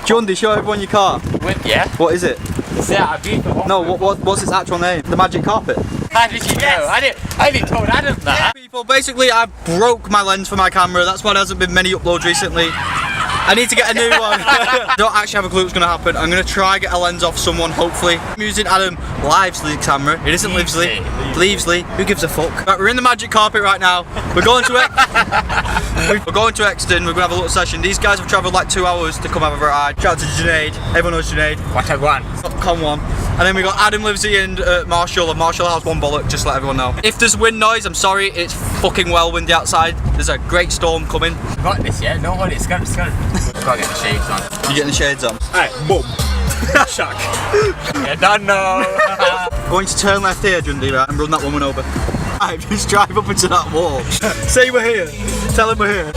Jundy, show everyone your car. Yeah? What is it? It's a beautiful. No, what's its actual name? The Magic Carpet. How did you know? I didn't told Adam that. People, basically I broke my lens for my camera, that's why there hasn't been many uploads recently. I need to get a new one. I don't actually have a clue what's going to happen. I'm going to try get a lens off someone, hopefully. I'm using Adam Livesley's camera. It isn't Livesley. Leavesley. Who gives a fuck? Right, we're in the Magic Carpet right now. We're going to We're going to Exton. We're going to have a little session. These guys have travelled like 2 hours to come have a ride. Shout out to Junaid. Everyone knows Junaid. What I want. Come on. And then we got Adam Livesey and Marshall, and Marshall has one bollock, just to let everyone know. If there's wind noise, I'm sorry, it's fucking well windy outside. There's a great storm coming. You got this, yeah? No worries, it's gonna. I've got to get the shades on. You getting the shades on? Alright, boom. Shock. You don't know. Going to turn left here, Jundy, right, and run that woman over. Right, just drive up into that wall. Say we're here. Tell him we're here.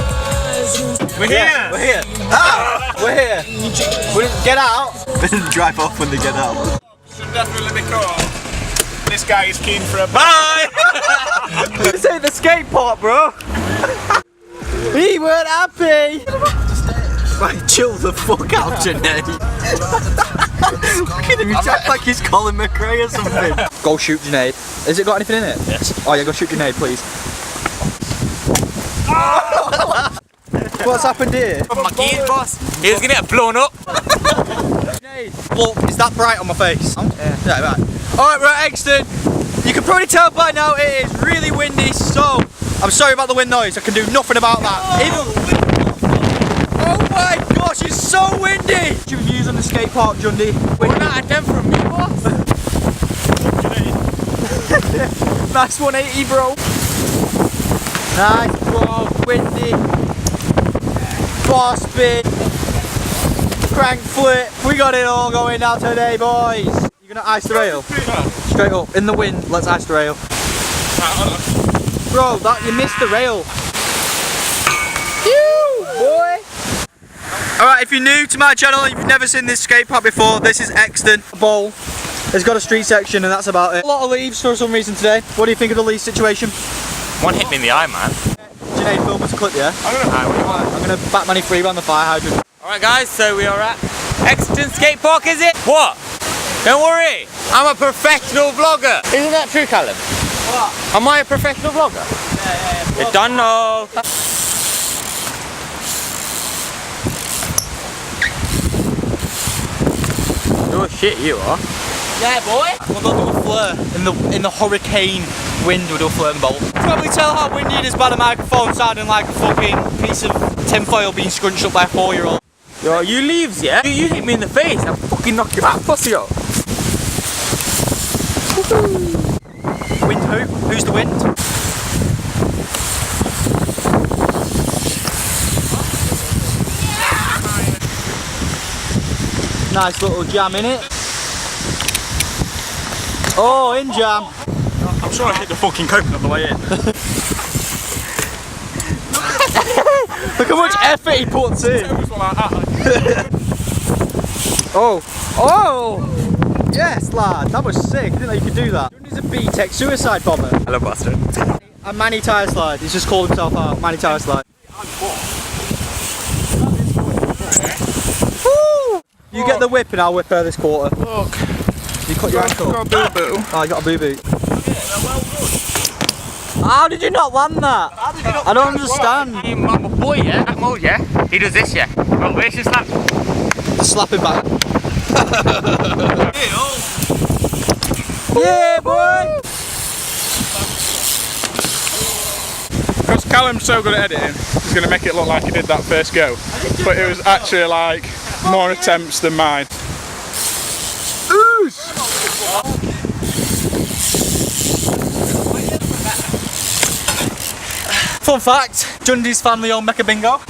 We're here. We're here. Ah, we're here. Get out. Drive off when they get out. Should definitely be cool. This guy is keen for a Bye! This ain't the skate park, bro. He weren't happy. Right, chill the fuck out, Junaid. Look at him, he acts like he's Colin McRae or something. Go shoot Junaid. Has it got anything in it? Yes. Oh yeah, go shoot Junaid, please. What's happened here? My gear, boss. He was gonna get blown up. Look, is that bright on my face? Yeah, right. Alright, we're at Exton. You can probably tell by now it is really windy, so I'm sorry about the wind noise. I can do nothing about that. Oh my gosh, it's so windy! What's your views on the skate park, Jundy? 1 out of 10 from me, boss. Nice 180, bro. Nice, bro. Windy. Bar spin. Crank flip. We got it all going now today, boys. You're gonna ice the rail? Straight up. In the wind, let's ice the rail. Bro, you missed the rail. You, boy. Alright, if you're new to my channel and you've never seen this skate park before, this is Exton Bowl. It's got a street section and that's about it. A lot of leaves for some reason today. What do you think of the leaf situation? One hit me in the eye, man. Junaid, film us a clip, yeah? I'm gonna Batman free on the fire hydrant. Alright guys, so we are at Exton Skate Park, is it? What? Don't worry, I'm a professional vlogger. Isn't that true, Callum? What? Am I a professional vlogger? Yeah. You don't know. Oh shit, you are. Yeah, boy. We'll go do a flare in the hurricane wind. We'll do a flare in the bowl. Probably tell how windy it is by the microphone sounding like a fucking piece of tinfoil being scrunched up by a 4-year-old. Yo, you leaves, yeah? You hit me in the face. I'll fucking knock you out, pussy up. Wind who? Who's the wind? Nice little jam in it. Oh, in jam. I'm sure I hit the fucking coconut on the way in. Look how much effort he puts in. Oh. Oh! Yes, lad. That was sick. I didn't know you could do that. He's a B-Tech suicide bomber. Hello, bastard. A Manny Tyre Slide. He's just called himself out. Manny Tyre Slide. Woo! You get the whip and I'll whip her this quarter. Look. You cut your ankle. Got a boo-boo. Oh, you got a boo-boo. How did you not land that? I don't understand. My boy, yeah? That mode, yeah? He does this, yeah? Well, where's your slap? Just slap him back. Yeah, boy! Because Callum's so good at editing, he's going to make it look like he did that first go. But it was actually like more attempts than mine. Ooze! Fun fact, Jundy's family own Mecca Bingo.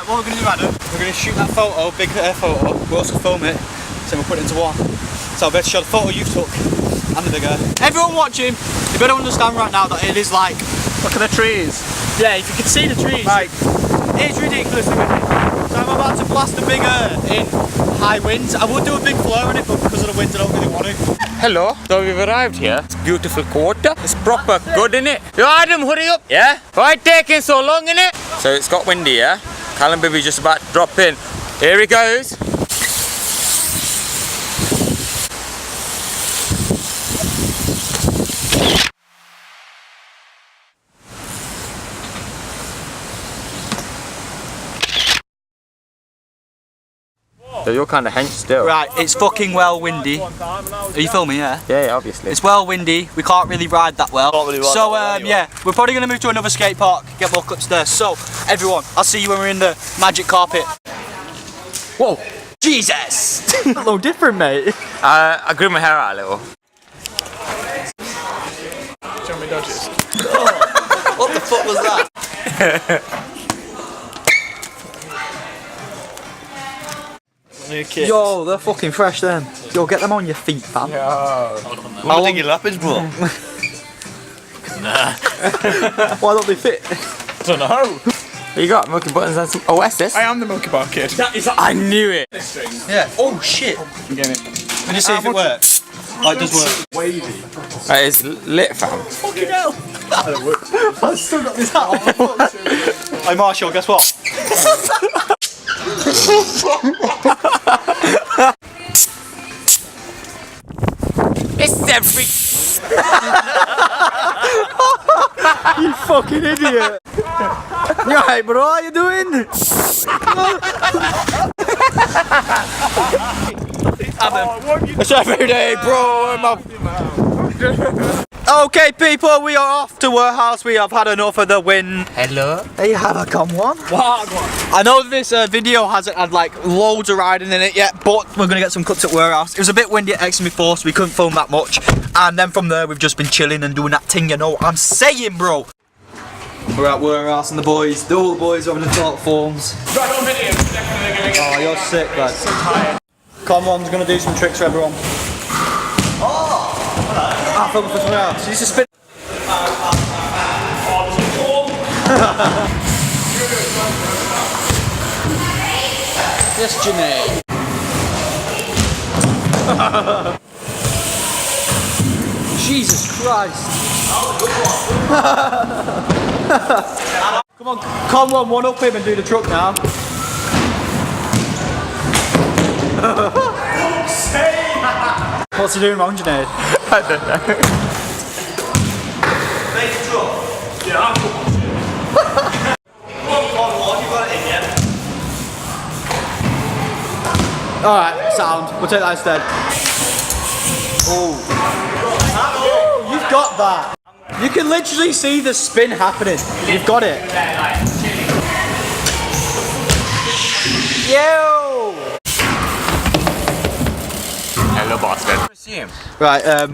What we're going to do, Adam, we're going to shoot that photo, big photo, we'll also film it, so we'll put it into one. So I'll be able to show the photo you took, and the bigger. Everyone watching, you better understand right now that it is like, Look at the trees. yeah, if you can see the trees, Like, it's ridiculously windy. So I'm about blast a bigger in high winds. I would do a big flare on it, but because of the winds, I don't really want to. Hello, so we've arrived here. It's beautiful quarter. It's proper good, innit? Yo, Adam, hurry up, yeah? Why taking so long, innit? So it's got windy, yeah? Callum Baby's just about to drop in. Here he goes. So you're kind of hench still. Right, it's fucking well windy. Are you filming, yeah? Yeah, obviously. It's well windy. We can't really ride that well. So yeah, we're probably gonna move to another skate park, get more clips there. So everyone, I'll see you when we're in the magic carpet. Whoa. Jesus! A little different, mate. I grew my hair out a little. Show me dodges. What the fuck was that? Yo, they're fucking fresh then. Yo, get them on your feet, fam. How long your lappage, bro? Why don't they fit? Don't know. You got milky buttons and some OSS. I am the Milky Bar kid. I knew it. Yeah. Oh shit. I'm getting it. Let me see if it works. Oh, it does work. That is lit, fam. Fucking hell. I've still got this hat on. Hey Marshall, guess what? It's every. You fucking idiot. Right, bro, what are you doing? It's every day, bro. Okay, people, we are off to warehouse. We have had enough of the wind. Hello. Hey, have a come one. I know this video hasn't had like loads of riding in it yet, but we're gonna get some cuts at warehouse. It was a bit windy at Exton before, so we couldn't film that much. And then from there, we've just been chilling and doing that thing. You know what I'm saying, bro? We're at warehouse and all the boys are having a talk forms. Oh, you're sick, lad. So tired. Conwan's gonna do some tricks for everyone. Ah, filming for something else. He's just spin. Yes, Janae. Jesus Christ. Come on, Conwan, one up him and do the truck now. What's he doing wrong, Janae? I don't know. Make the truck. Yeah, I'll come on. You got it in yet? Alright, sound. We'll take that instead. Oh. You've got that. You can literally see the spin happening. You've got it. Yo! Hello, Boston. Right, And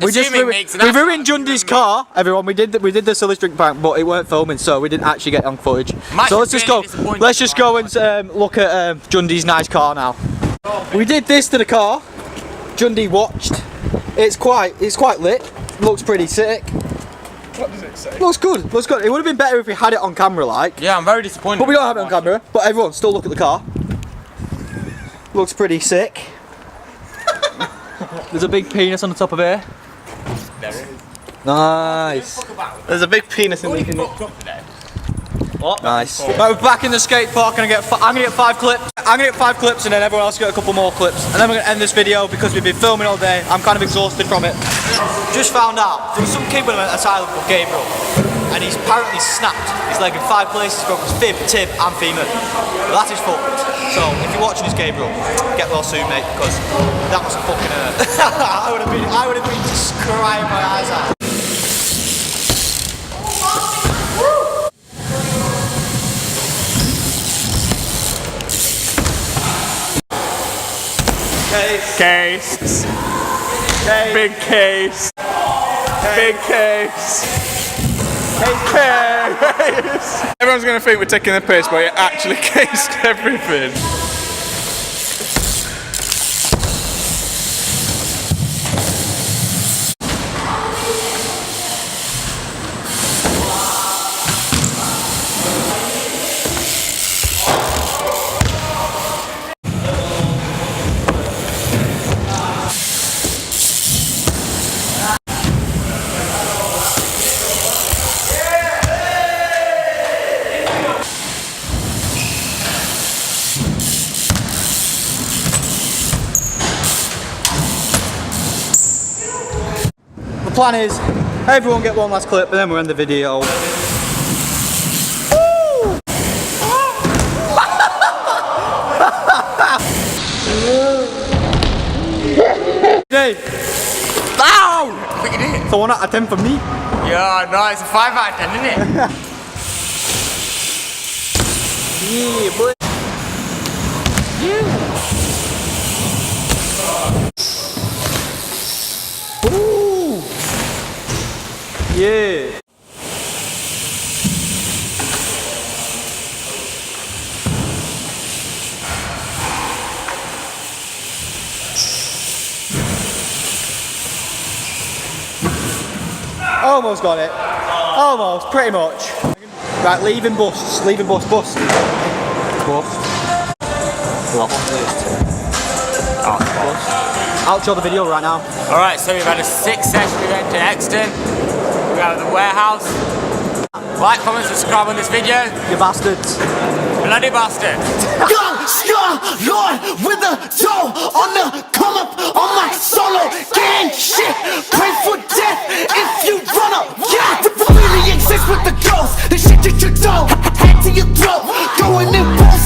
we ruined Jundy's car, everyone. We did the silly string prank, but it weren't filming, so we didn't actually get on footage. So let's just go. Let's just go and look at Jundy's nice car now. We did this to the car. Jundy watched. It's quite lit. Looks pretty sick. What does it say? Looks good. Looks good. It would have been better if we had it on camera, like. Yeah, I'm very disappointed. But we don't have it on camera. But everyone, still look at the car. Looks pretty sick. There's a big penis on the top of here. There it is. Nice. There's a big penis in the. What? Nice. Right, we're back in the skate park and I'm gonna get 5 clips. I'm gonna get 5 clips and then everyone else get a couple more clips. And then we're gonna end this video because we've been filming all day. I'm kind of exhausted from it. Just found out there was some kid with an asylum called Gabriel. And he's apparently snapped his leg in 5 places, broke his fib, tib and femur. But that is fucked. So if you're watching this, Gabriel, get well soon, mate, because that was a fucking hurt. I would have been just crying my eyes out. Case. Big case. Big case. Case. Everyone's gonna think we're taking the piss, but it actually cased everything. plan is, everyone get one last clip and then we'll end the video. Hey! Ow! Look at it. So 1 out of 10 for me. Yeah, no, it's a 5 out of 10, isn't it? Yeah, boy. Ooh. Yeah. Almost got it. Almost, pretty much. Right, leaving bust. Leaving bust. Bust. Bust. Outro the video right now. Alright, so we've had a 6 session. We went to Exton. We got the warehouse. Like, comment, subscribe on this video. You bastards. Bloody bastard. Go, scar, Lord, with a toe on the come up on my solo gang shit. Pray for death if you run up. Yeah, the really exists with the ghost. The shit that you don't. Head to your throat. Going in both